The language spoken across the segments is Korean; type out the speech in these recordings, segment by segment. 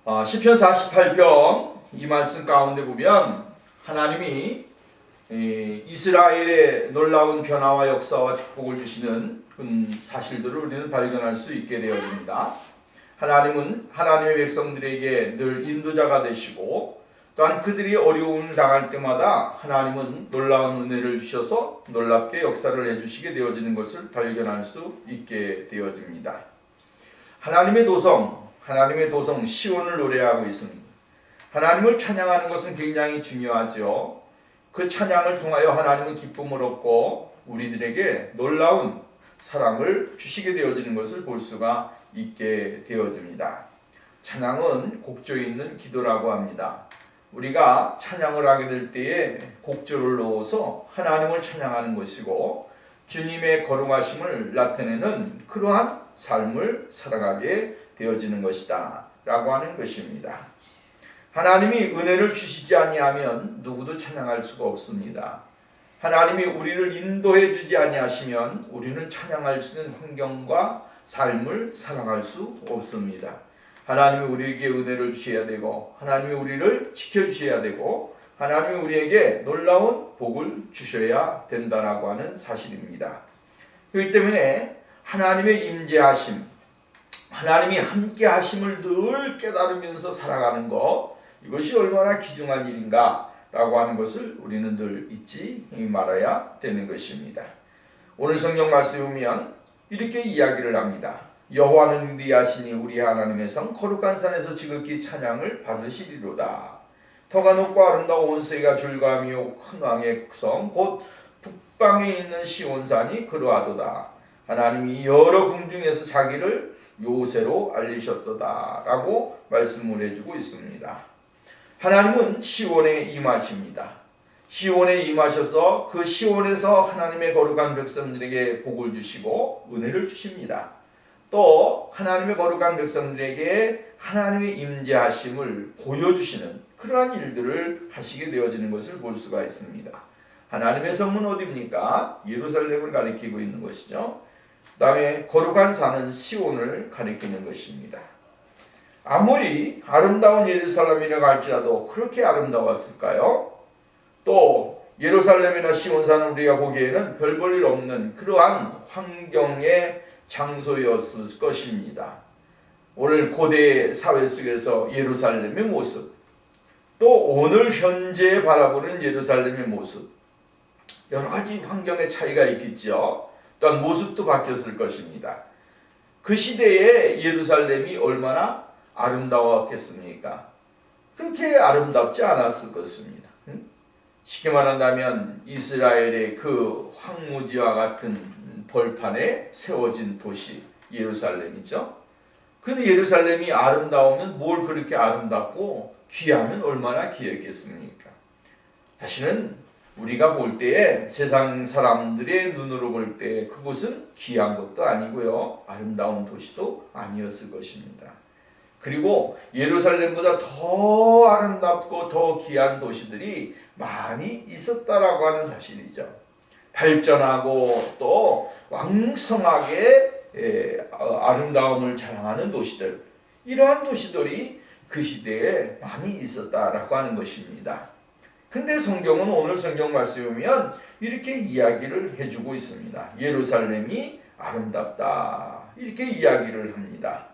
시편 48편 이 말씀 가운데 보면 하나님이 이스라엘의 놀라운 변화와 역사와 축복을 주시는 사실들을 우리는 발견할 수 있게 되어집니다. 하나님은 하나님의 백성들에게 늘 인도자가 되시고 또한 그들이 어려움을 당할 때마다 하나님은 놀라운 은혜를 주셔서 놀랍게 역사를 해주시게 되어지는 것을 발견할 수 있게 되어집니다. 하나님의 도성 시온을 노래하고 있습니다. 하나님을 찬양하는 것은 굉장히 중요하죠. 그 찬양을 통하여 하나님은 기쁨을 얻고 우리들에게 놀라운 사랑을 주시게 되어지는 것을 볼 수가 있게 되어집니다. 찬양은 곡조에 있는 기도라고 합니다. 우리가 찬양을 하게 될 때에 곡조를 넣어서 하나님을 찬양하는 것이고 주님의 거룩하심을 나타내는 그러한 삶을 살아가게 되어지는 것이다 라고 하는 것입니다. 하나님이 은혜를 주시지 아니하면 누구도 찬양할 수가 없습니다. 하나님이 우리를 인도해 주지 아니하시면 우리는 찬양할 수 있는 환경과 삶을 살아갈 수 없습니다. 하나님이 우리에게 은혜를 주셔야 되고 하나님이 우리를 지켜주셔야 되고 하나님이 우리에게 놀라운 복을 주셔야 된다라고 하는 사실입니다. 그렇기 때문에 하나님의 임재하심, 하나님이 함께 하심을 늘 깨달으면서 살아가는 것, 이것이 얼마나 귀중한 일인가 라고 하는 것을 우리는 늘 잊지 말아야 되는 것입니다. 오늘 성경 말씀에 보면 이렇게 이야기를 합니다. 여호와는 위대하시니 우리 하나님의 성 거룩한 산에서 지극히 찬양을 받으시리로다. 터가 높고 아름다운 온세가 줄감이요 큰 왕의 성 곧 북방에 있는 시온산이 그러하도다. 하나님이 여러 궁중에서 자기를 요새로 알리셨도다 라고 말씀을 해주고 있습니다. 하나님은 시온에 임하십니다. 시온에 임하셔서 그 시온에서 하나님의 거룩한 백성들에게 복을 주시고 은혜를 주십니다. 또 하나님의 거룩한 백성들에게 하나님의 임재하심을 보여주시는 그러한 일들을 하시게 되어지는 것을 볼 수가 있습니다. 하나님의 성은 어디입니까? 예루살렘을 가리키고 있는 것이죠. 그 다음에 거룩한 산은 시온을 가리키는 것입니다. 아무리 아름다운 예루살렘이라고 할지라도 그렇게 아름다웠을까요? 또 예루살렘이나 시온산은 우리가 보기에는 별 볼 일 없는 그러한 환경의 장소였을 것입니다. 오늘 고대 사회 속에서 예루살렘의 모습, 또 오늘 현재 바라보는 예루살렘의 모습, 여러 가지 환경의 차이가 있겠죠. 또한 모습도 바뀌었을 것입니다. 그 시대에 예루살렘이 얼마나 아름다웠겠습니까? 그렇게 아름답지 않았을 것입니다. 쉽게 말한다면 이스라엘의 그 황무지와 같은 벌판에 세워진 도시 예루살렘이죠. 근데 예루살렘이 아름다우면 뭘 그렇게 아름답고 귀하면 얼마나 귀했겠습니까? 사실은 우리가 볼 때에 세상 사람들의 눈으로 볼 때 그곳은 귀한 것도 아니고요. 아름다운 도시도 아니었을 것입니다. 그리고 예루살렘보다 더 아름답고 더 귀한 도시들이 많이 있었다라고 하는 사실이죠. 발전하고 또 왕성하게 아름다움을 자랑하는 도시들, 이러한 도시들이 그 시대에 많이 있었다라고 하는 것입니다. 근데 성경은 오늘 성경 말씀에 보면 이렇게 이야기를 해주고 있습니다. 예루살렘이 아름답다 이렇게 이야기를 합니다.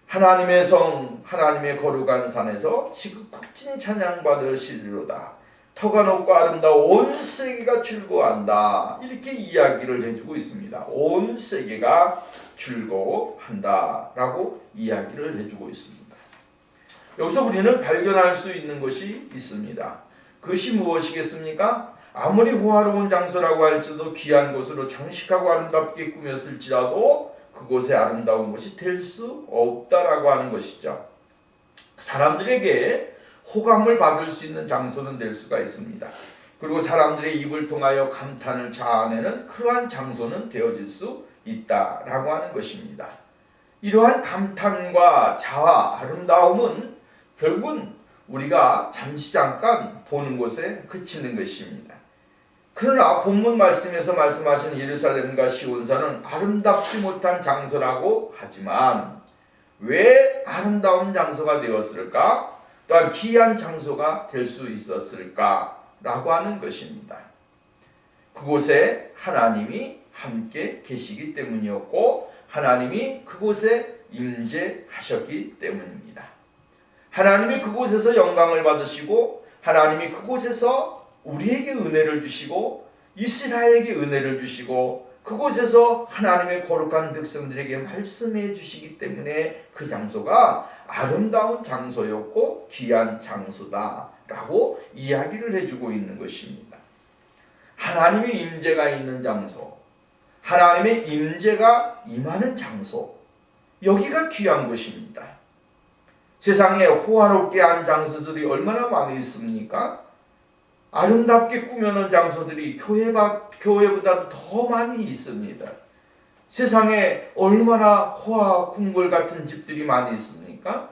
하나님의 성, 하나님의 거룩한 산에서 지극히 찬양받으시리로다. 터가 높고 아름다운 온 세계가 즐거워한다 이렇게 이야기를 해주고 있습니다. 온 세계가 즐거워한다 라고 이야기를 해주고 있습니다. 여기서 우리는 발견할 수 있는 것이 있습니다. 그것이 무엇이겠습니까? 아무리 호화로운 장소라고 할지라도 귀한 곳으로 장식하고 아름답게 꾸몄을지라도 그곳의 아름다운 것이 될 수 없다라고 하는 것이죠. 사람들에게 호감을 받을 수 있는 장소는 될 수가 있습니다. 그리고 사람들의 입을 통하여 감탄을 자아내는 그러한 장소는 되어질 수 있다라고 하는 것입니다. 이러한 감탄과 자아, 아름다움은 결국은 우리가 잠시 잠깐 보는 곳에 그치는 것입니다. 그러나 본문 말씀에서 말씀하신 예루살렘과 시온산은 아름답지 못한 장소라고 하지만 왜 아름다운 장소가 되었을까? 또한 귀한 장소가 될 수 있었을까라고 하는 것입니다. 그곳에 하나님이 함께 계시기 때문이었고 하나님이 그곳에 임재하셨기 때문입니다. 하나님이 그곳에서 영광을 받으시고 하나님이 그곳에서 우리에게 은혜를 주시고 이스라엘에게 은혜를 주시고 그곳에서 하나님의 거룩한 백성들에게 말씀해 주시기 때문에 그 장소가 아름다운 장소였고 귀한 장소다라고 이야기를 해주고 있는 것입니다. 하나님의 임재가 있는 장소, 하나님의 임재가 임하는 장소, 여기가 귀한 것입니다. 세상에 호화롭게 한 장소들이 얼마나 많이 있습니까? 아름답게 꾸며놓은 장소들이 교회보다도 더 많이 있습니다. 세상에 얼마나 호화 궁궐 같은 집들이 많이 있습니까?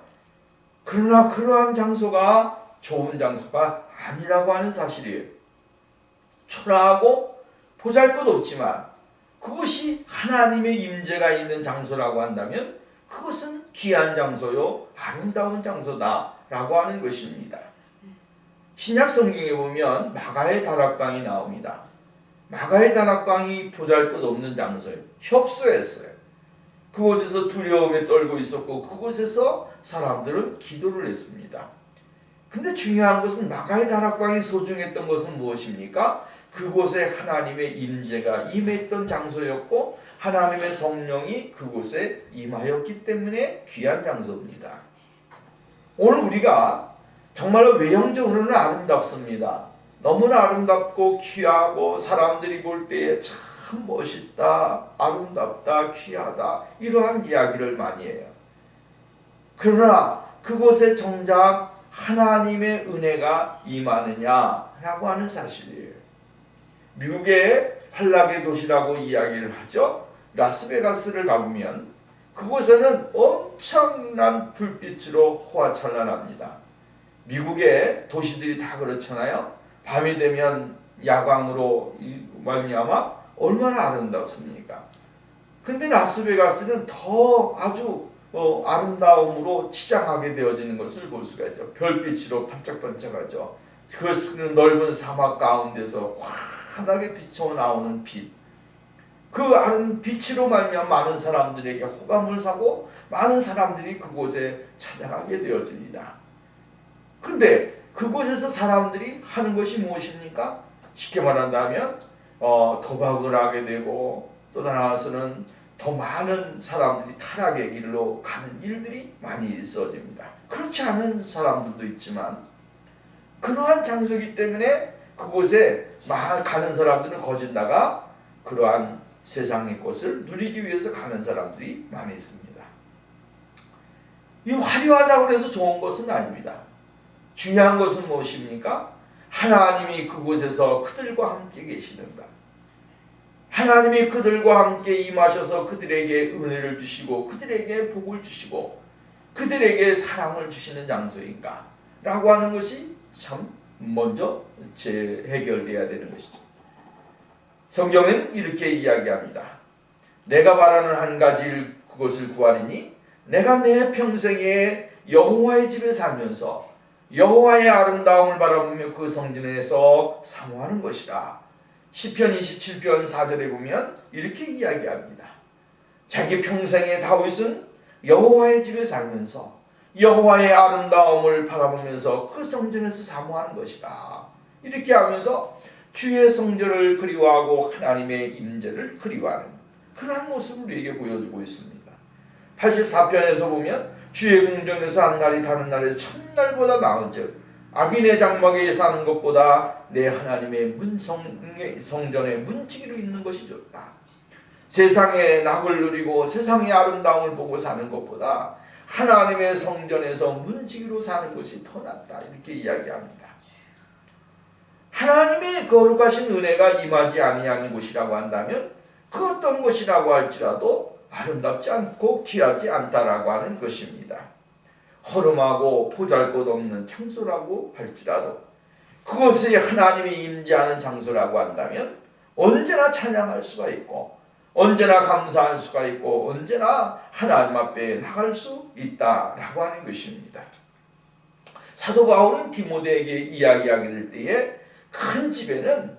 그러나 그러한 장소가 좋은 장소가 아니라고 하는 사실이에요. 초라하고 보잘것없지만 그것이 하나님의 임재가 있는 장소라고 한다면 그것은 귀한 장소요 아름다운 장소다라고 하는 것입니다. 신약 성경에 보면 마가의 다락방이 나옵니다. 마가의 다락방이 보잘것없는 장소예요. 협소했어요. 그곳에서 두려움에 떨고 있었고 그곳에서 사람들은 기도를 했습니다. 근데 중요한 것은 마가의 다락방이 소중했던 것은 무엇입니까? 그곳에 하나님의 임재가 임했던 장소였고 하나님의 성령이 그곳에 임하였기 때문에 귀한 장소입니다. 오늘 우리가 정말로 외형적으로는 아름답습니다. 너무나 아름답고 귀하고 사람들이 볼 때에 참 멋있다, 아름답다, 귀하다 이러한 이야기를 많이 해요. 그러나 그곳에 정작 하나님의 은혜가 임하느냐라고 하는 사실이에요. 미국의 환락의 도시라고 이야기를 하죠. 라스베가스를 가보면 그곳에는 엄청난 불빛으로 호화찬란합니다. 미국의 도시들이 다 그렇잖아요. 밤이 되면 야광으로 말미암아 얼마나 아름답습니까? 그런데 라스베가스는 더 아주 아름다움으로 치장하게 되어지는 것을 볼 수가 있죠. 별빛으로 반짝반짝하죠. 그 넓은 사막 가운데서 환하게 비쳐 나오는 빛. 그 빛으로 말미암아 많은 사람들에게 호감을 사고 많은 사람들이 그곳에 찾아가게 되어집니다. 그런데 그곳에서 사람들이 하는 것이 무엇입니까? 쉽게 말한다면 도박을 하게 되고 또 나아가서는 더 많은 사람들이 타락의 길로 가는 일들이 많이 있어집니다. 그렇지 않은 사람들도 있지만 그러한 장소이기 때문에 그곳에 가는 사람들은 거짓다가 그러한 세상의 것을 누리기 위해서 가는 사람들이 많이 있습니다. 이 화려하다고 해서 좋은 것은 아닙니다. 중요한 것은 무엇입니까? 하나님이 그곳에서 그들과 함께 계시는가? 하나님이 그들과 함께 임하셔서 그들에게 은혜를 주시고 그들에게 복을 주시고 그들에게 사랑을 주시는 장소인가? 라고 하는 것이 참 먼저 해결돼야 되는 것이죠. 성경은 이렇게 이야기합니다. 내가 바라는 한 가지 그것을 구하리니 내가 내 평생에 여호와의 집에 살면서 여호와의 아름다움을 바라보며 그 성전에서 사모하는 것이라. 시편 27편 4절에 보면 이렇게 이야기합니다. 자기 평생에 다윗은 여호와의 집에 살면서 여호와의 아름다움을 바라보면서 그 성전에서 사모하는 것이다. 이렇게 하면서 주의 성전을 그리워하고 하나님의 임재를 그리워하는 그러한 모습을 우리에게 보여주고 있습니다. 84편에서 보면 주의 궁전에서 한 날이 다른 날에서 천날보다 나은즉 악인의 장막에 사는 것보다 내 하나님의 성전에 문지기로 있는 것이 좋다. 세상의 낙을 누리고 세상의 아름다움을 보고 사는 것보다 하나님의 성전에서 문지기로 사는 것이 더 낫다. 이렇게 이야기합니다. 하나님의 거룩하신 은혜가 임하지 아니하는 곳이라고 한다면 그 어떤 곳이라고 할지라도 아름답지 않고 귀하지 않다라고 하는 것입니다. 허름하고 보잘것없는 장소라고 할지라도 그것이 하나님이 임재하는 장소라고 한다면 언제나 찬양할 수가 있고 언제나 감사할 수가 있고 언제나 하나님 앞에 나갈 수 있다라고 하는 것입니다. 사도 바울은 디모데에게 이야기하게 될 때에 큰 집에는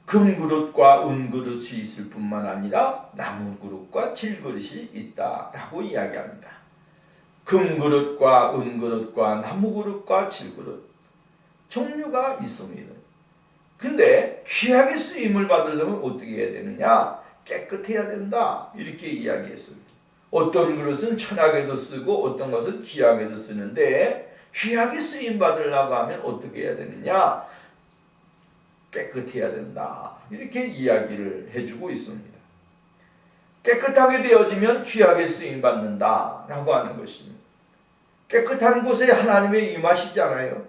금그릇과 은그릇이 있을 뿐만 아니라 나무그릇과 질그릇이 있다라고 이야기합니다. 금그릇과 은그릇과 나무그릇과 질그릇 종류가 있습니다. 근데 귀하게 쓰임을 받으려면 어떻게 해야 되느냐? 깨끗해야 된다 이렇게 이야기했습니다. 어떤 그릇은 천하게도 쓰고 어떤 것은 귀하게도 쓰는데 귀하게 쓰임 받으려고 하면 어떻게 해야 되느냐? 깨끗해야 된다 이렇게 이야기를 해주고 있습니다. 깨끗하게 되어지면 귀하게 쓰임 받는다라고 하는 것입니다. 깨끗한 곳에 하나님의 임하시잖아요.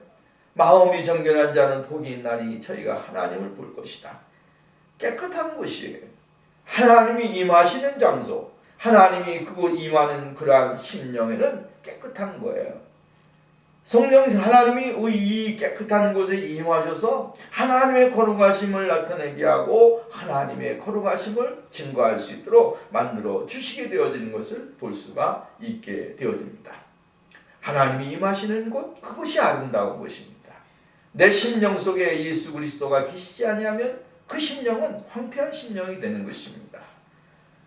마음이 정결한 자는 복이 있나니 저희가 하나님을 볼 것이다. 깨끗한 곳이에요. 하나님이 임하시는 장소, 하나님이 그곳 임하는 그러한 심령에는 깨끗한 거예요. 성령 하나님이 이 깨끗한 곳에 임하셔서 하나님의 거룩하심을 나타내게 하고 하나님의 거룩하심을 증거할 수 있도록 만들어 주시게 되어지는 것을 볼 수가 있게 되어집니다. 하나님이 임하시는 곳, 그것이 아름다운 것입니다. 내 심령 속에 예수 그리스도가 계시지 아니하면 그 심령은 황폐한 심령이 되는 것입니다.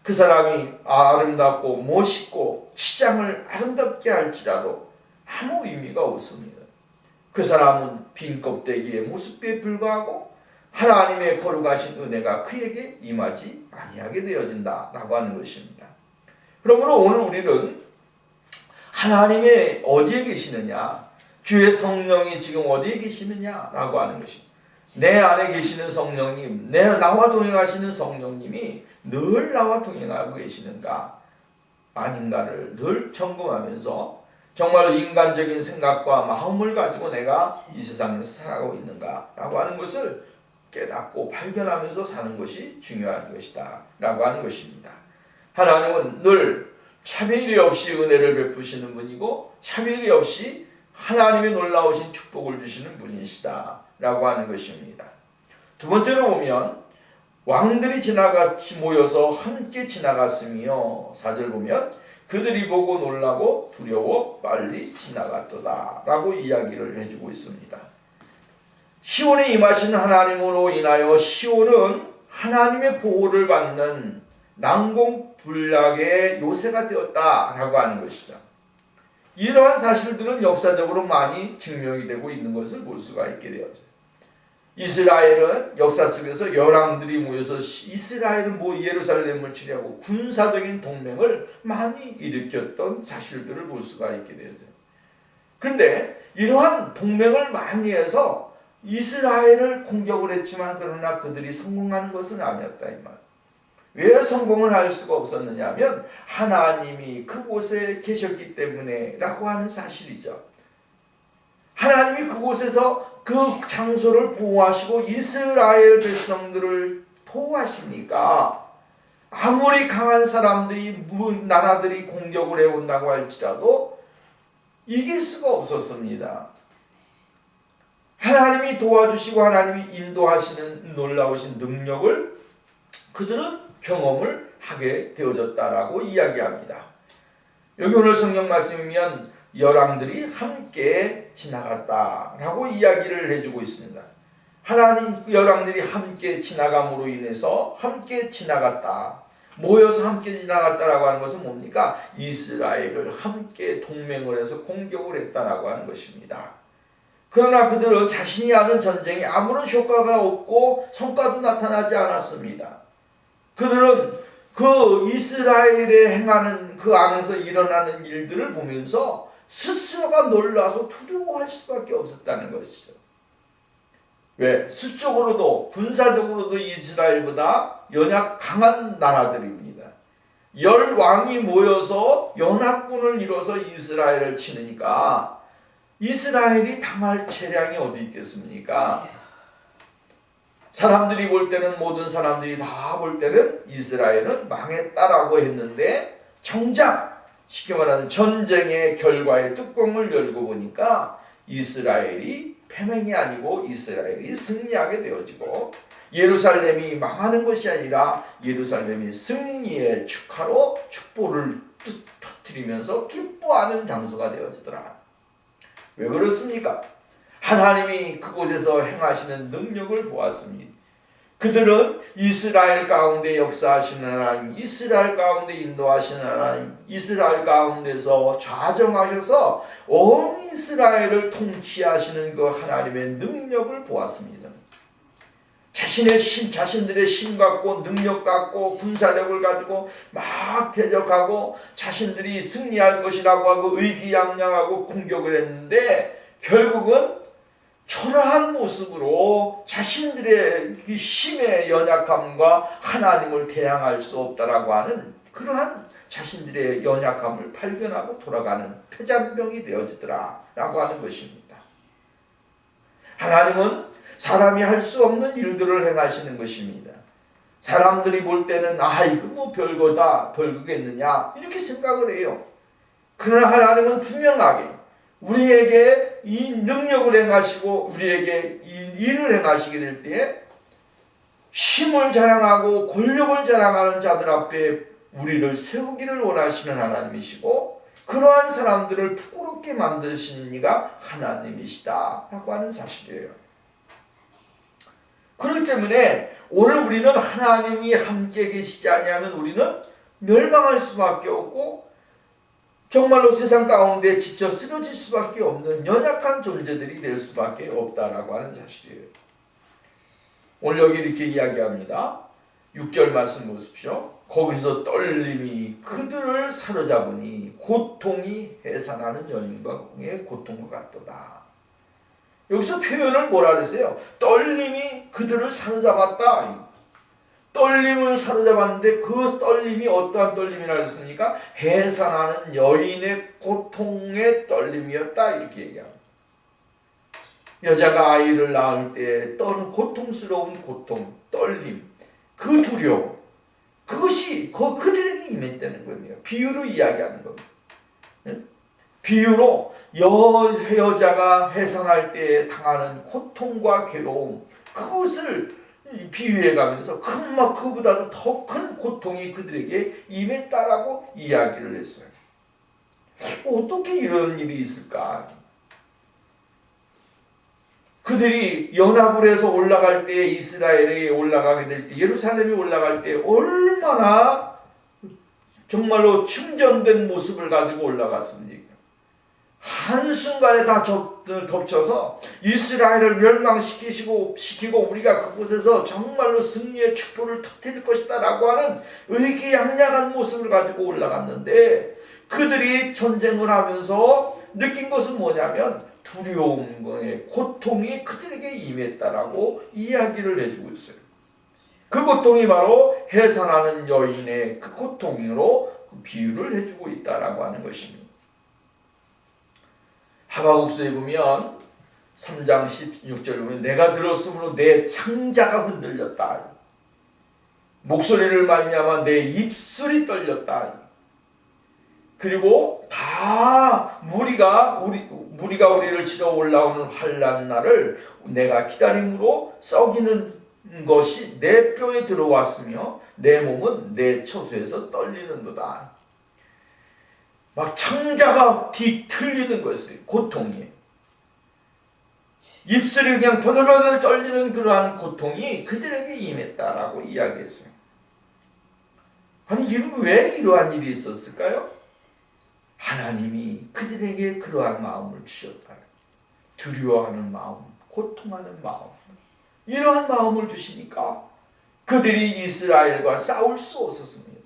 그 사람이 아름답고 멋있고 치장을 아름답게 할지라도 아무 의미가 없습니다. 그 사람은 빈 껍데기의 모습에 불과하고 하나님의 거룩하신 은혜가 그에게 임하지 아니하게 되어진다라고 하는 것입니다. 그러므로 오늘 우리는 하나님의 어디에 계시느냐, 주의 성령이 지금 어디에 계시느냐라고 하는 것입니다. 내 안에 계시는 성령님, 나와 동행하시는 성령님이 늘 나와 동행하고 계시는가 아닌가를 늘 점검하면서 정말 인간적인 생각과 마음을 가지고 내가 이 세상에서 살아가고 있는가라고 하는 것을 깨닫고 발견하면서 사는 것이 중요한 것이다 라고 하는 것입니다. 하나님은 늘 차별이 없이 은혜를 베푸시는 분이고 차별이 없이 하나님의 놀라우신 축복을 주시는 분이시다 라고 하는 것입니다. 두 번째로 보면 왕들이 지나같이 모여서 함께 지나갔으며 4절 보면 그들이 보고 놀라고 두려워 빨리 지나갔도다 라고 이야기를 해주고 있습니다. 시온에 임하신 하나님으로 인하여 시온은 하나님의 보호를 받는 난공불락의 요새가 되었다라고 하는 것이죠. 이러한 사실들은 역사적으로 많이 증명이 되고 있는 것을 볼 수가 있게 되었죠. 이스라엘은 역사 속에서 열왕들이 모여서 이스라엘을 예루살렘을 치려고 군사적인 동맹을 많이 일으켰던 사실들을 볼 수가 있게 되죠. 그런데 이러한 동맹을 많이 해서 이스라엘을 공격을 했지만 그러나 그들이 성공하는 것은 아니었다 이 말. 왜 성공을 할 수가 없었느냐 하면 하나님이 그곳에 계셨기 때문에 라고 하는 사실이죠. 하나님이 그곳에서 그 장소를 보호하시고 이스라엘 백성들을 보호하시니까 아무리 강한 사람들이 나라들이 공격을 해온다고 할지라도 이길 수가 없었습니다. 하나님이 도와주시고 하나님이 인도하시는 놀라우신 능력을 그들은 경험을 하게 되어졌다라고 이야기합니다. 여기 오늘 성경 말씀이면 열왕들이 함께 지나갔다라고 이야기를 해주고 있습니다. 하나님 열왕들이 함께 지나감으로 인해서 함께 지나갔다. 모여서 함께 지나갔다라고 하는 것은 뭡니까? 이스라엘을 함께 동맹을 해서 공격을 했다라고 하는 것입니다. 그러나 그들은 자신이 하는 전쟁에 아무런 효과가 없고 성과도 나타나지 않았습니다. 그들은 그 이스라엘에 행하는 그 안에서 일어나는 일들을 보면서 스스로가 놀라서 두려워할 수밖에 없었다는 것이죠. 왜? 수적으로도 군사적으로도 이스라엘보다 연약 강한 나라들입니다. 열 왕이 모여서 연합군을 이뤄서 이스라엘을 치니까 이스라엘이 당할 재량이 어디 있겠습니까? 사람들이 볼 때는 모든 사람들이 다 볼 때는 이스라엘은 망했다라고 했는데 정작 쉽게 말하는 전쟁의 결과의 뚜껑을 열고 보니까 이스라엘이 패망이 아니고 이스라엘이 승리하게 되어지고 예루살렘이 망하는 것이 아니라 예루살렘이 승리의 축하로 축복을 터뜨리면서 기뻐하는 장소가 되어지더라. 왜 그렇습니까? 하나님이 그곳에서 행하시는 능력을 보았습니다. 그들은 이스라엘 가운데 역사하시는 하나님, 이스라엘 가운데 인도하시는 하나님, 이스라엘 가운데서 좌정하셔서 온 이스라엘을 통치하시는 그 하나님의 능력을 보았습니다. 자신들의 힘 갖고 능력 갖고 군사력을 가지고 막 대적하고 자신들이 승리할 것이라고 하고 의기양양하고 공격을 했는데 결국은 초라한 모습으로 자신들의 그 힘의 연약함과 하나님을 대항할 수 없다라고 하는 그러한 자신들의 연약함을 발견하고 돌아가는 패잔병이 되어지더라 라고 하는 것입니다. 하나님은 사람이 할 수 없는 일들을 행하시는 것입니다. 사람들이 볼 때는 이거 뭐 별거다, 별거겠느냐 이렇게 생각을 해요. 그러나 하나님은 분명하게 우리에게 이 능력을 행하시고 우리에게 이 일을 행하시게 될 때에 힘을 자랑하고 권력을 자랑하는 자들 앞에 우리를 세우기를 원하시는 하나님이시고 그러한 사람들을 부끄럽게 만드시는 이가 하나님이시다 라고 하는 사실이에요. 그렇기 때문에 오늘 우리는 하나님이 함께 계시지 아니하면 우리는 멸망할 수밖에 없고 정말로 세상 가운데 지쳐 쓰러질 수밖에 없는 연약한 존재들이 될 수밖에 없다라고 하는 사실이에요. 오늘 여기 이렇게 이야기합니다. 6절 말씀 보십시오. 거기서 떨림이 그들을 사로잡으니 고통이 해산하는 여인의 고통과 같도다. 여기서 표현을 뭐라 그랬어요? 떨림이 그들을 사로잡았다. 떨림을 사로잡았는데 그 떨림이 어떠한 떨림이라 그랬습니까? 해산하는 여인의 고통의 떨림이었다 이렇게 얘기합니다. 여자가 아이를 낳을 때 떠는 고통스러운 고통, 떨림, 그 두려움, 그것이 그들에게 임했다는 겁니다. 비유로 이야기하는 겁니다. 비유로 여자가 해산할 때 당하는 고통과 괴로움, 그것을 비유해 가면서 그보다도 더 큰 고통이 그들에게 임했다라고 이야기를 했어요. 어떻게 이런 일이 있을까? 그들이 연합을 해서 올라갈 때 이스라엘에 올라가게 될 때 예루살렘에 올라갈 때 얼마나 정말로 충전된 모습을 가지고 올라갔습니까? 한순간에 다 덮쳐서 이스라엘을 멸망시키고 우리가 그곳에서 정말로 승리의 축복을 터뜨릴 것이다 라고 하는 의기양양한 모습을 가지고 올라갔는데 그들이 전쟁을 하면서 느낀 것은 뭐냐면 두려움의 고통이 그들에게 임했다라고 이야기를 해주고 있어요. 그 고통이 바로 해산하는 여인의 그 고통으로 비유를 해주고 있다라고 하는 것입니다. 하박국서에 보면 3장 16절에 보면 내가 들었으므로 내 창자가 흔들렸다. 목소리를 말미암아 내 입술이 떨렸다. 그리고 다 무리가 우리를 치러 올라오는 환난 날을 내가 기다림으로 썩이는 것이 내 뼈에 들어왔으며 내 몸은 내 처소에서 떨리는도다. 막 창자가 뒤틀리는 것이 고통이에요. 입술이 그냥 버들버들 떨리는 그러한 고통이 그들에게 임했다라고 이야기했어요. 아니 왜 이러한 일이 있었을까요? 하나님이 그들에게 그러한 마음을 주셨다. 두려워하는 마음, 고통하는 마음, 이러한 마음을 주시니까 그들이 이스라엘과 싸울 수 없었습니다.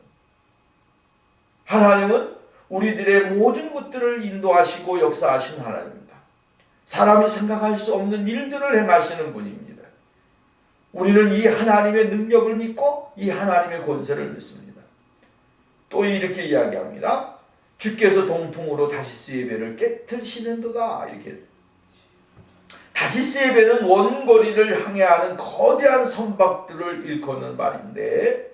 하나님은 우리들의 모든 것들을 인도하시고 역사하신 하나님입니다. 사람이 생각할 수 없는 일들을 행하시는 분입니다. 우리는 이 하나님의 능력을 믿고 이 하나님의 권세를 믿습니다. 또 이렇게 이야기합니다. 주께서 동풍으로 다시스의 배를 깨트리시는도다. 이렇게 다시스의 배는 원거리를 항해하는 거대한 선박들을 일컫는 말인데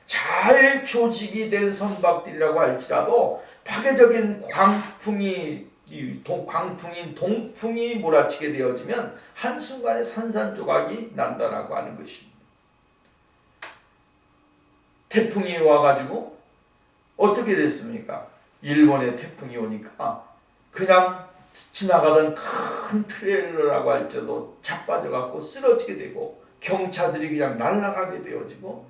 잘 조직이 된 선박들이라고 할지라도 파괴적인 광풍인 동풍이 몰아치게 되어지면 한순간에 산산조각이 난다라고 하는 것입니다. 태풍이 와가지고 어떻게 됐습니까? 일본에 태풍이 오니까 그냥 지나가던 큰 트레일러라고 할지라도 자빠져갖고 쓰러지게 되고 경차들이 그냥 날아가게 되어지고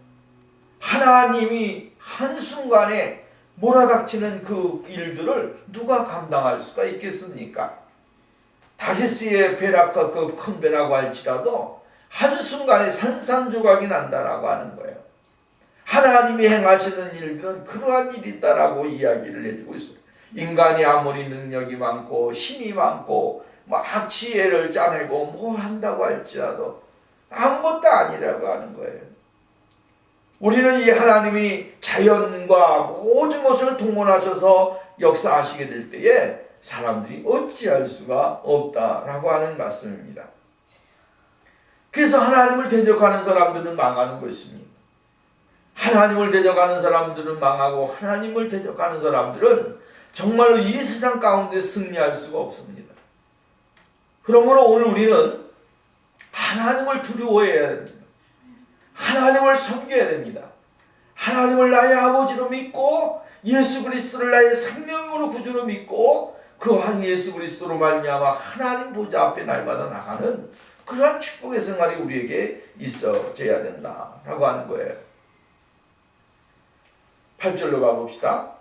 하나님이 한순간에 몰아닥치는 그 일들을 누가 감당할 수가 있겠습니까? 다시스의 베라카 그 큰 배라고 할지라도 한순간에 산산조각이 난다라고 하는 거예요. 하나님이 행하시는 일들은 그러한 일이다라고 이야기를 해주고 있어요. 인간이 아무리 능력이 많고 힘이 많고 막 지혜를 짜내고 뭐 한다고 할지라도 아무것도 아니라고 하는 거예요. 우리는 이 하나님이 자연과 모든 것을 동원하셔서 역사하시게 될 때에 사람들이 어찌할 수가 없다라고 하는 말씀입니다. 그래서 하나님을 대적하는 사람들은 망하는 것입니다. 하나님을 대적하는 사람들은 망하고 하나님을 대적하는 사람들은 정말로 이 세상 가운데 승리할 수가 없습니다. 그러므로 오늘 우리는 하나님을 두려워해야 됩니다. 하나님을 섬겨야 됩니다. 하나님을 나의 아버지로 믿고 예수 그리스도를 나의 생명으로 구주로 믿고 그 왕 예수 그리스도로 말미암아 하나님 보좌 앞에 날마다 나가는 그러한 축복의 생활이 우리에게 있어져야 된다라고 하는 거예요. 8절로 가봅시다.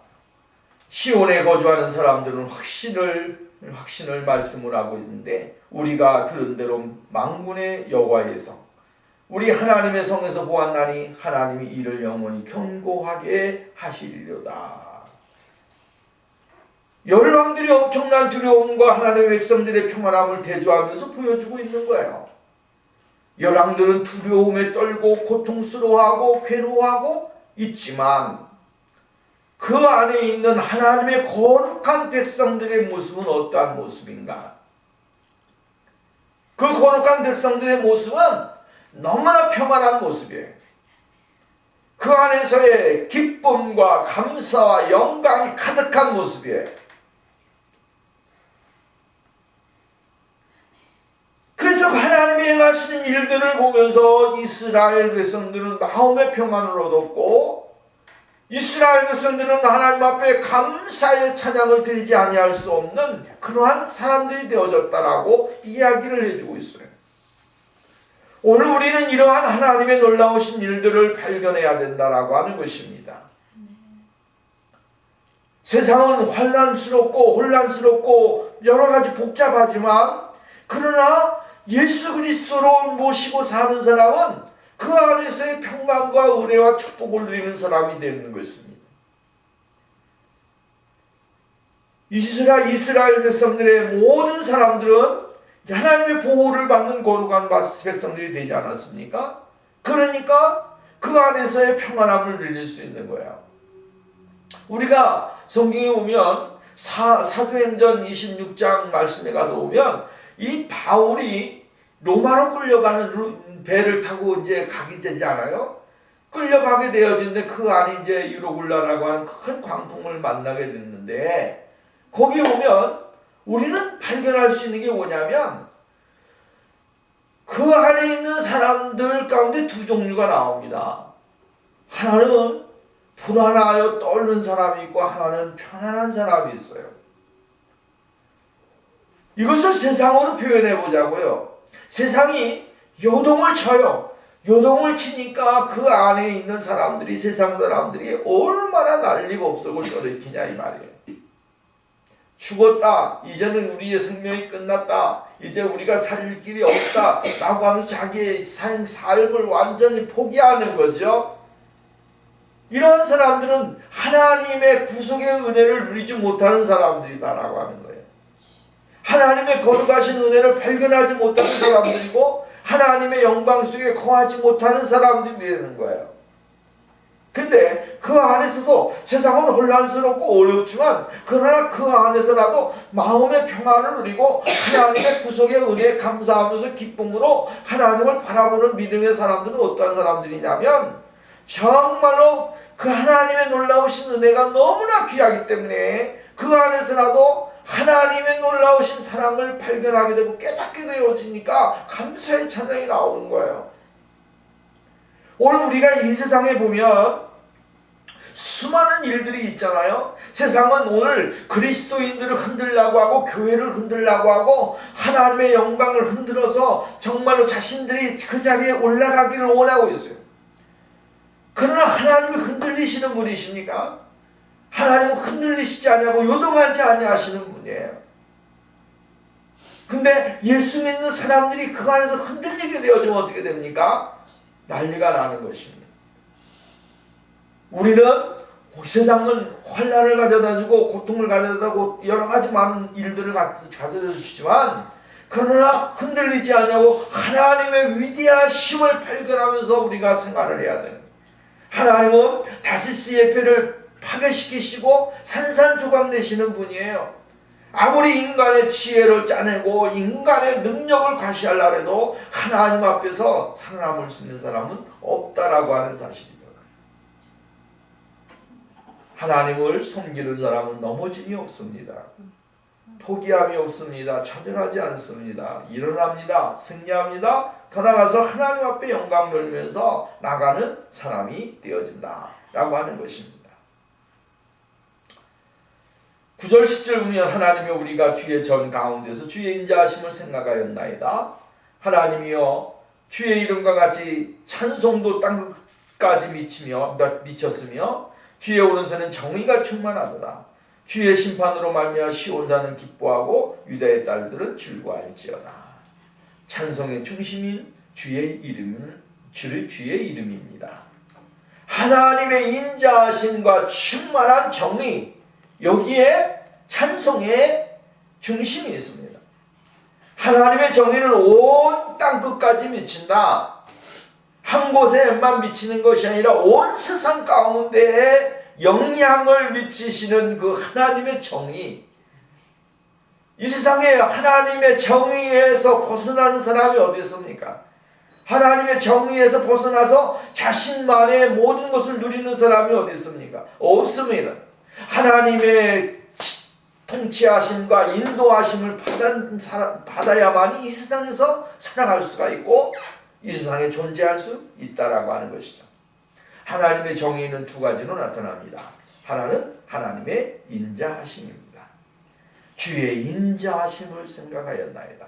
시온에 거주하는 사람들은 확신을 말씀을 하고 있는데 우리가 들은 대로 만군의 여호와에서 우리 하나님의 성에서 보았나니 하나님이 이를 영원히 견고하게 하시리로다. 열왕들이 엄청난 두려움과 하나님의 백성들의 평안함을 대조하면서 보여주고 있는 거예요. 열왕들은 두려움에 떨고 고통스러워하고 괴로워하고 있지만 그 안에 있는 하나님의 거룩한 백성들의 모습은 어떠한 모습인가? 그 거룩한 백성들의 모습은 너무나 평안한 모습이에요. 그 안에서의 기쁨과 감사와 영광이 가득한 모습이에요. 그래서 하나님이 행하시는 일들을 보면서 이스라엘 백성들은 마음의 평안을 얻었고 이스라엘 백성들은 하나님 앞에 감사의 찬양을 드리지 아니할 수 없는 그러한 사람들이 되어졌다라고 이야기를 해주고 있어요. 오늘 우리는 이러한 하나님의 놀라우신 일들을 발견해야 된다라고 하는 것입니다. 세상은 혼란스럽고 여러 가지 복잡하지만 그러나 예수 그리스도로 모시고 사는 사람은 그 안에서의 평강과 은혜와 축복을 누리는 사람이 되는 것입니다. 이스라엘 백성들의 모든 사람들은 하나님의 보호를 받는 거룩한 백성들이 되지 않았습니까? 그러니까 그 안에서의 평안함을 누릴 수 있는 거예요. 우리가 성경에 보면 사도행전 26장 말씀에 가서 보면 이 바울이 로마로 끌려가는 배를 타고 이제 가게 되지 않아요? 끌려가게 되어지는데 그 안에 이제 유로굴라라고 하는 큰 광풍을 만나게 됐는데 거기 보면 우리는 발견할 수 있는 게 뭐냐면 그 안에 있는 사람들 가운데 두 종류가 나옵니다. 하나는 불안하여 떨는 사람이 있고 하나는 편안한 사람이 있어요. 이것을 세상으로 표현해 보자고요. 세상이 요동을 쳐요. 요동을 치니까 그 안에 있는 사람들이 세상 사람들이 얼마나 난리법석을 떨어뜨리냐 이 말이에요. 죽었다. 이제는 우리의 생명이 끝났다. 이제 우리가 살 길이 없다. 라고 하면서 자기의 삶을 완전히 포기하는 거죠. 이런 사람들은 하나님의 구속의 은혜를 누리지 못하는 사람들이다라고 하는 거예요. 하나님의 거룩하신 은혜를 발견하지 못하는 사람들이고 하나님의 영광 속에 거하지 못하는 사람들이 되는 거예요. 근데 그 안에서도 세상은 혼란스럽고 어렵지만 그러나 그 안에서라도 마음의 평안을 누리고 하나님의 구속의 은혜에 감사하면서 기쁨으로 하나님을 바라보는 믿음의 사람들은 어떠한 사람들이냐면 정말로 그 하나님의 놀라우신 은혜가 너무나 귀하기 때문에 그 안에서라도 하나님의 놀라우신 사랑을 발견하게 되고 깨닫게 되어지니까 감사의 찬양이 나오는 거예요. 오늘 우리가 이 세상에 보면 수많은 일들이 있잖아요. 세상은 오늘 그리스도인들을 흔들려고 하고 교회를 흔들려고 하고 하나님의 영광을 흔들어서 정말로 자신들이 그 자리에 올라가기를 원하고 있어요. 그러나 하나님이 흔들리시는 분이십니까? 하나님은 흔들리시지 아니하고 요동하지 아니하시는 분이에요. 근데 예수 믿는 사람들이 그 안에서 흔들리게 되어지면 어떻게 됩니까? 난리가 나는 것입니다. 우리는 세상은 환난을 가져다주고 고통을 가져다주고 여러 가지 많은 일들을 가져다주시지만 그러나 흔들리지 않냐고 하나님의 위대하심을 발견하면서 우리가 생활을 해야 됩니다. 하나님은 다시스의 표를 파괴시키시고 산산조각 내시는 분이에요. 아무리 인간의 지혜를 짜내고 인간의 능력을 과시하려고 해도 하나님 앞에서 살아남을 수 있는 사람은 없다라고 하는 사실입니다. 하나님을 섬기는 사람은 넘어짐이 없습니다. 포기함이 없습니다. 좌절하지 않습니다. 일어납니다. 승리합니다. 더 나아가서 하나님 앞에 영광 돌리면서 나가는 사람이 되어진다 라고 하는 것입니다. 9절 10절 보면 하나님이 우리가 주의 전 가운데서 주의 인자하심을 생각하였나이다. 하나님이여 주의 이름과 같이 찬송도 땅끝까지 미쳤으며 주의 오른손은 정의가 충만하도다. 주의 심판으로 말미암아 시온산은 기뻐하고 유다의 딸들은 즐거워할지어다. 찬송의 중심인 주의 이름입니다. 하나님의 인자하심과 충만한 정의, 여기에 찬송의 중심이 있습니다. 하나님의 정의는 온 땅끝까지 미친다. 한 곳에만 미치는 것이 아니라 온 세상 가운데에 영향을 미치시는 그 하나님의 정의. 이 세상에 하나님의 정의에서 벗어나는 사람이 어디 있습니까? 하나님의 정의에서 벗어나서 자신만의 모든 것을 누리는 사람이 어디 있습니까? 없습니다. 하나님의 통치하심과 인도하심을 받아야만이 이 세상에서 살아갈 수가 있고 이 세상에 존재할 수 있다라고 하는 것이죠. 하나님의 정의는 두 가지로 나타납니다. 하나는 하나님의 인자하심입니다. 주의 인자하심을 생각하였나이다.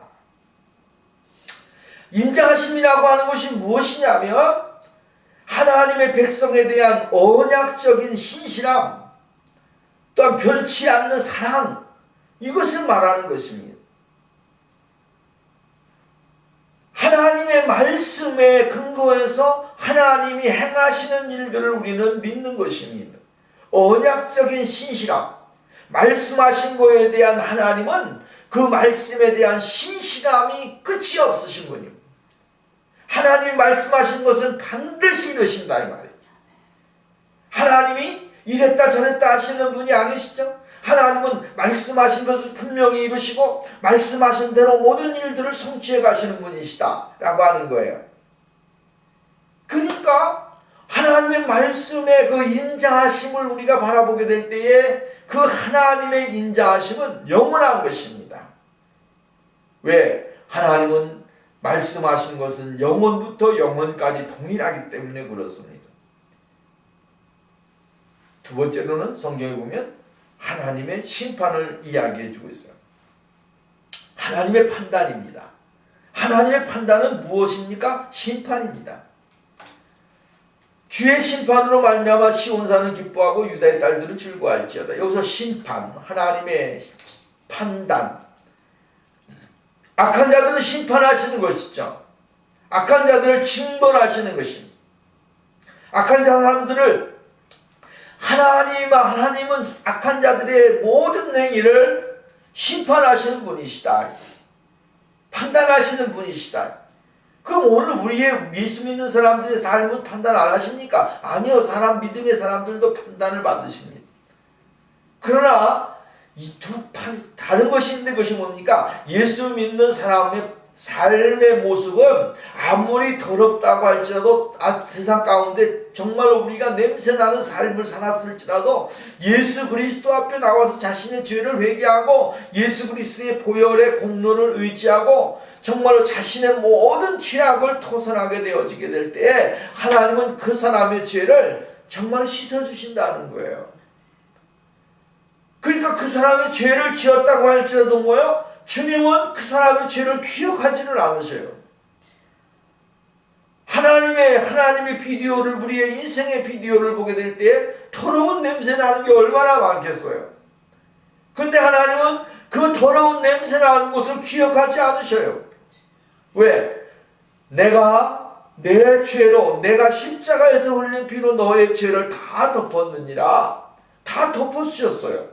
인자하심이라고 하는 것이 무엇이냐면 하나님의 백성에 대한 언약적인 신실함, 또한 변치 않는 사랑, 이것을 말하는 것입니다. 하나님의 말씀에 근거해서 하나님이 행하시는 일들을 우리는 믿는 것입니다. 언약적인 신실함, 말씀하신 것에 대한 하나님은 그 말씀에 대한 신실함이 끝이 없으신 분입니다. 하나님이 말씀하신 것은 반드시 이루신다 이 말이에요. 하나님이 이랬다 저랬다 하시는 분이 아니시죠? 하나님은 말씀하신 것을 분명히 이루시고 말씀하신 대로 모든 일들을 성취해 가시는 분이시다 라고 하는 거예요. 그러니까 하나님의 말씀의 그 인자하심을 우리가 바라보게 될 때에 그 하나님의 인자하심은 영원한 것입니다. 왜? 하나님은 말씀하신 것은 영원부터 영원까지 동일하기 때문에 그렇습니다. 두 번째로는 성경에 보면 하나님의 심판을 이야기해 주고 있어요. 하나님의 판단입니다. 하나님의 판단은 무엇입니까? 심판입니다. 주의 심판으로 말미암아 시온산은 기뻐하고 유다의 딸들은 즐거워할지어다. 여기서 심판, 하나님의 판단. 악한 자들은 심판하시는 것이죠. 악한 자들을 징벌하시는 것입니다. 악한 사람들을 하나님은 악한 자들의 모든 행위를 심판하시는 분이시다. 판단하시는 분이시다. 그럼 오늘 우리의 예수 믿는 사람들의 삶은 판단 안 하십니까? 아니요. 사람 믿음의 사람들도 판단을 받으십니다. 그러나 이 다른 것이 있는데 그것이 뭡니까? 예수 믿는 사람의 삶의 모습은 아무리 더럽다고 할지라도 세상 가운데 정말로 우리가 냄새나는 삶을 살았을지라도 예수 그리스도 앞에 나와서 자신의 죄를 회개하고 예수 그리스도의 보혈의 공로를 의지하고 정말로 자신의 모든 죄악을 토설하게 되어지게 될 때에 하나님은 그 사람의 죄를 정말 씻어주신다는 거예요. 그러니까 그 사람이 죄를 지었다고 할지라도 뭐요? 주님은 그 사람의 죄를 기억하지를 않으셔요. 하나님의 비디오를, 우리의 인생의 비디오를 보게 될 때 더러운 냄새 나는 게 얼마나 많겠어요. 근데 하나님은 그 더러운 냄새 나는 것을 기억하지 않으셔요. 왜? 내가 내 죄로, 내가 십자가에서 흘린 피로 너의 죄를 다 덮었느니라. 다 덮어주셨어요.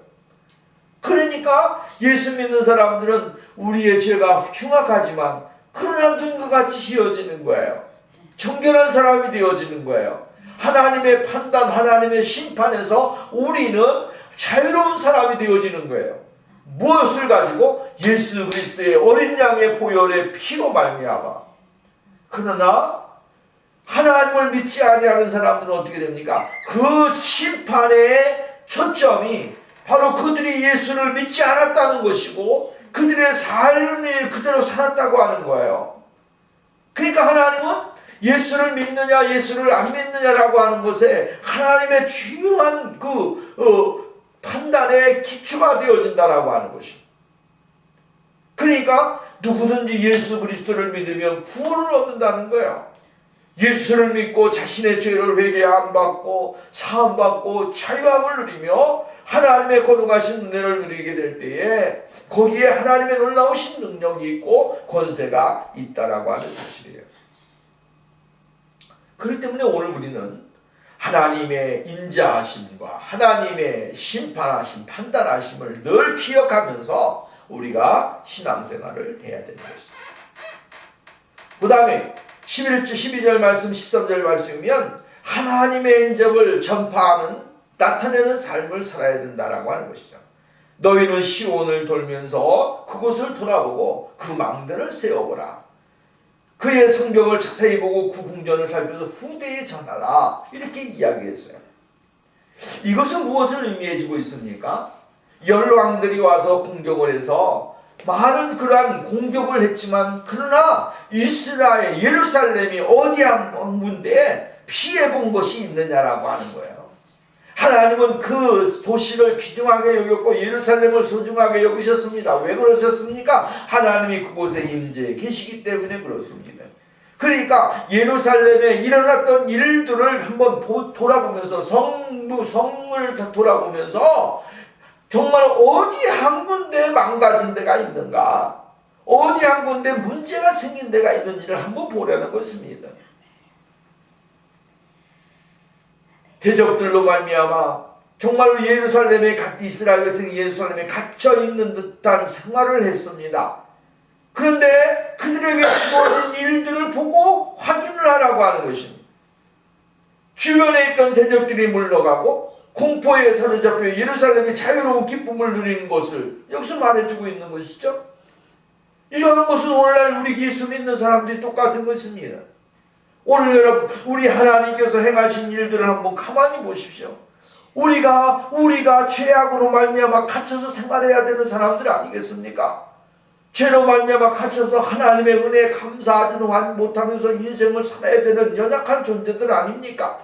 그러니까 예수 믿는 사람들은 우리의 죄가 흉악하지만 그러나 눈과 같이 휘어지는 거예요. 정결한 사람이 되어지는 거예요. 하나님의 판단, 하나님의 심판에서 우리는 자유로운 사람이 되어지는 거예요. 무엇을 가지고? 예수 그리스도의 어린 양의 보혈의 피로 말미암아. 그러나 하나님을 믿지 아니하는 사람들은 어떻게 됩니까? 그 심판의 초점이 바로 그들이 예수를 믿지 않았다는 것이고 그들의 삶을 그대로 살았다고 하는 거예요. 그러니까 하나님은 예수를 믿느냐 예수를 안 믿느냐라고 하는 것에 하나님의 중요한 판단의 기초가 되어진다라고 하는 것입니다. 그러니까 누구든지 예수 그리스도를 믿으면 구원을 얻는다는 거예요. 예수를 믿고 자신의 죄를 회개함 받고 사함 받고 자유함을 누리며 하나님의 거룩하신 은혜를 누리게 될 때에 거기에 하나님의 놀라우신 능력이 있고 권세가 있다라고 하는 사실이에요. 그렇기 때문에 오늘 우리는 하나님의 인자하심과 하나님의 심판하심, 판단하심을 늘 기억하면서 우리가 신앙생활을 해야 되는 것입니다. 그 다음에 12절 말씀, 13절 말씀이면 하나님의 행적을 전파하는, 나타내는 삶을 살아야 된다라고 하는 것이죠. 너희는 시온을 돌면서 그곳을 돌아보고 그 망대를 세워보라. 그의 성벽을 자세히 보고 그 궁전을 살펴서 후대에 전하라. 이렇게 이야기했어요. 이것은 무엇을 의미해주고 있습니까? 열왕들이 와서 공격을 해서 많은 그러한 공격을 했지만 그러나 이스라엘 예루살렘이 어디 한 군데 피해본 것이 있느냐라고 하는 거예요. 하나님은 그 도시를 귀중하게 여겼고 예루살렘을 소중하게 여기셨습니다. 왜 그러셨습니까? 하나님이 그곳에 임재해 계시기 때문에 그렇습니다. 그러니까 예루살렘에 일어났던 일들을 한번 돌아보면서 성을 돌아보면서 정말 어디 한 군데 망가진 데가 있는가, 어디 한 군데 문제가 생긴 데가 있는지를 한번 보려는 것입니다. 대적들로 말미암아 정말로 이스라엘 백성이 예루살렘에 갇혀 있는 듯한 생활을 했습니다. 그런데 그들에게 주어진 일들을 보고 확인을 하라고 하는 것입니다. 주변에 있던 대적들이 물러가고 공포에 사로잡혀 예루살렘이 자유로운 기쁨을 누리는 것을 여기서 말해주고 있는 것이죠. 이러한 것은 오늘날 우리 예수 믿는 사람들이 똑같은 것입니다. 오늘 여러분, 우리 하나님께서 행하신 일들을 한번 가만히 보십시오. 우리가 죄악으로 말미암아 갇혀서 생활해야 되는 사람들 아니겠습니까? 죄로 말미암아 갇혀서 하나님의 은혜에 감사하지 못하면서 인생을 살아야 되는 연약한 존재들 아닙니까?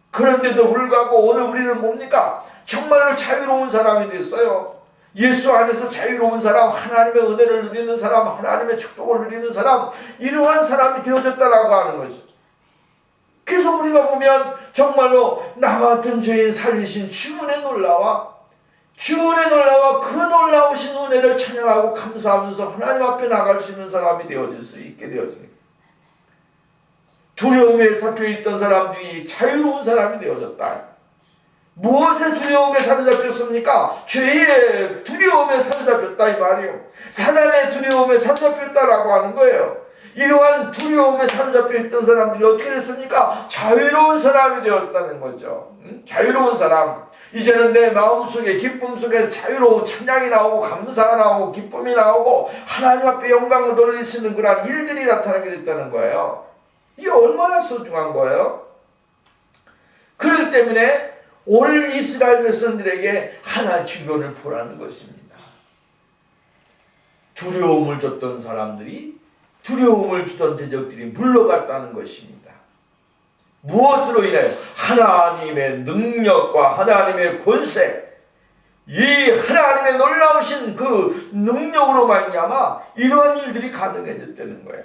그런데도 불구하고 오늘 우리는 뭡니까? 정말로 자유로운 사람이 됐어요. 예수 안에서 자유로운 사람, 하나님의 은혜를 누리는 사람, 하나님의 축복을 누리는 사람, 이러한 사람이 되어졌다라고 하는 거죠. 그래서 우리가 보면 정말로 나 같은 죄인 살리신 주은의 놀라와 그 놀라우신 은혜를 찬양하고 감사하면서 하나님 앞에 나갈 수 있는 사람이 되어질 수 있게 되어집니다. 두려움에 잡혀있던 사람들이 자유로운 사람이 되어졌다. 무엇의 두려움에 사로잡혔습니까? 죄의 두려움에 사로잡혔다 이 말이에요. 사단의 두려움에 사로잡혔다라고 하는 거예요. 이러한 두려움에 사로잡혀 있던 사람들이 어떻게 됐습니까? 자유로운 사람이 되었다는 거죠. 자유로운 사람. 이제는 내 마음속에 기쁨 속에서 자유로운 찬양이 나오고 감사가 나오고 기쁨이 나오고 하나님 앞에 영광을 돌릴 수 있는 그런 일들이 나타나게 됐다는 거예요. 이게 얼마나 소중한 거예요? 그렇기 때문에 오늘 이스라엘 백성들에게 하나의 주변을 보라는 것입니다. 두려움을 줬던 사람들이, 두려움을 주던 대적들이 물러갔다는 것입니다. 무엇으로 인하여? 하나님의 능력과 하나님의 권세, 이 하나님의 놀라우신 그 능력으로 말미암아 이러한 일들이 가능해졌다는 거야.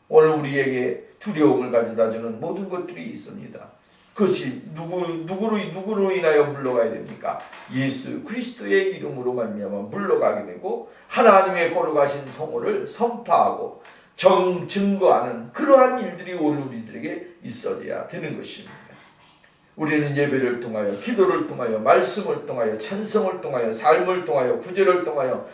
오늘 우리에게 두려움을 가져다주는 모든 것들이 있습니다. 그것이 누구로 인하여 물러가야 됩니까? 예수 그리스도의 이름으로 말미암아 물러가게 되고 하나님의 거룩하신 성호를 선포하고 증거하는 그러한 일들이 오늘 우리들에게 있어야 되는 것입니다. 우리는 예배를 통하여, 기도를 통하여, 말씀을 통하여, 찬송을 통하여, 삶을 통하여, 구절을 통하여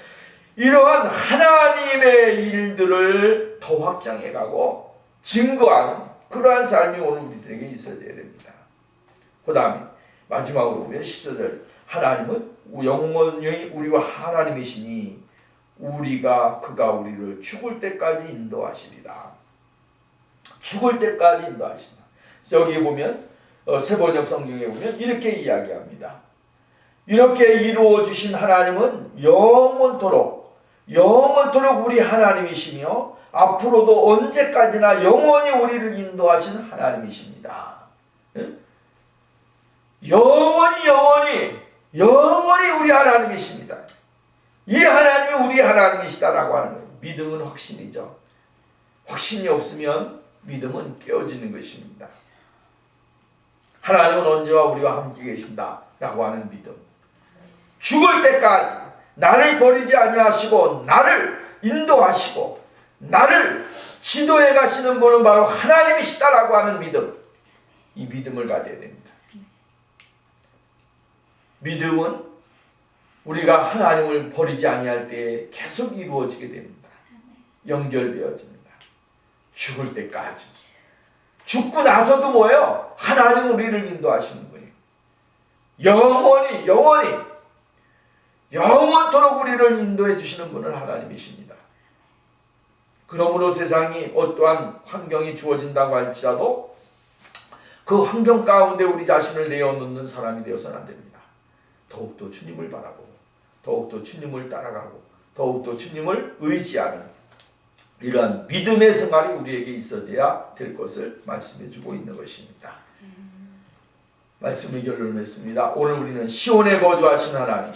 이러한 하나님의 일들을 더 확장해가고 증거하는 그러한 삶이 오늘 우리들에게 있어야 됩니다. 그 다음에 마지막으로 보면 14절, 하나님은 영원히 우리와 하나님이시니 그가 우리를 죽을 때까지 인도하시리라. 죽을 때까지 인도하시리라. 여기 보면 세번역 성경에 보면 이렇게 이야기합니다. 이렇게 이루어 주신 하나님은 영원토록 우리 하나님이시며 앞으로도 언제까지나 영원히 우리를 인도하시는 하나님이십니다. 영원히 우리 하나님이십니다. 이 하나님이 우리 하나님이시다라고 하는 거예요. 믿음은 확신이죠. 확신이 없으면 믿음은 깨어지는 것입니다. 하나님은 언제와 우리와 함께 계신다라고 하는 믿음. 죽을 때까지 나를 버리지 아니하시고 나를 인도하시고 나를 지도해 가시는 분은 바로 하나님이시다라고 하는 믿음. 이 믿음을 가져야 됩니다. 믿음은 우리가 하나님을 버리지 아니할 때에 계속 이루어지게 됩니다. 연결되어집니다. 죽을 때까지. 죽고 나서도 뭐예요? 하나님 우리를 인도하시는 분이에요. 영원토록 우리를 인도해 주시는 분은 하나님이십니다. 그러므로 세상이 어떠한 환경이 주어진다고 할지라도 그 환경 가운데 우리 자신을 내어놓는 사람이 되어서는 안 됩니다. 더욱더 주님을 바라보고 더욱더 주님을 따라가고 더욱더 주님을 의지하는 이러한 믿음의 생활이 우리에게 있어야 될 것을 말씀해주고 있는 것입니다. 말씀의 결론을 맺습니다. 오늘 우리는 시온에 거주하신 하나님,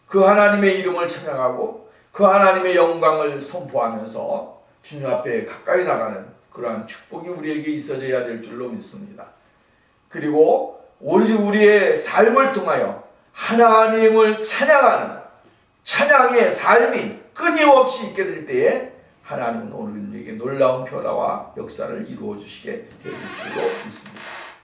그 하나님의 이름을 찬양하고 그 하나님의 영광을 선포하면서 주님 앞에 가까이 나가는 그러한 축복이 우리에게 있어야 될 줄로 믿습니다. 그리고 오직 우리의 삶을 통하여 하나님을 찬양하는 찬양의 삶이 끊임없이 있게 될 때에 하나님은 오늘 우리에게 놀라운 변화와 역사를 이루어 주시게 될 줄로 믿습니다.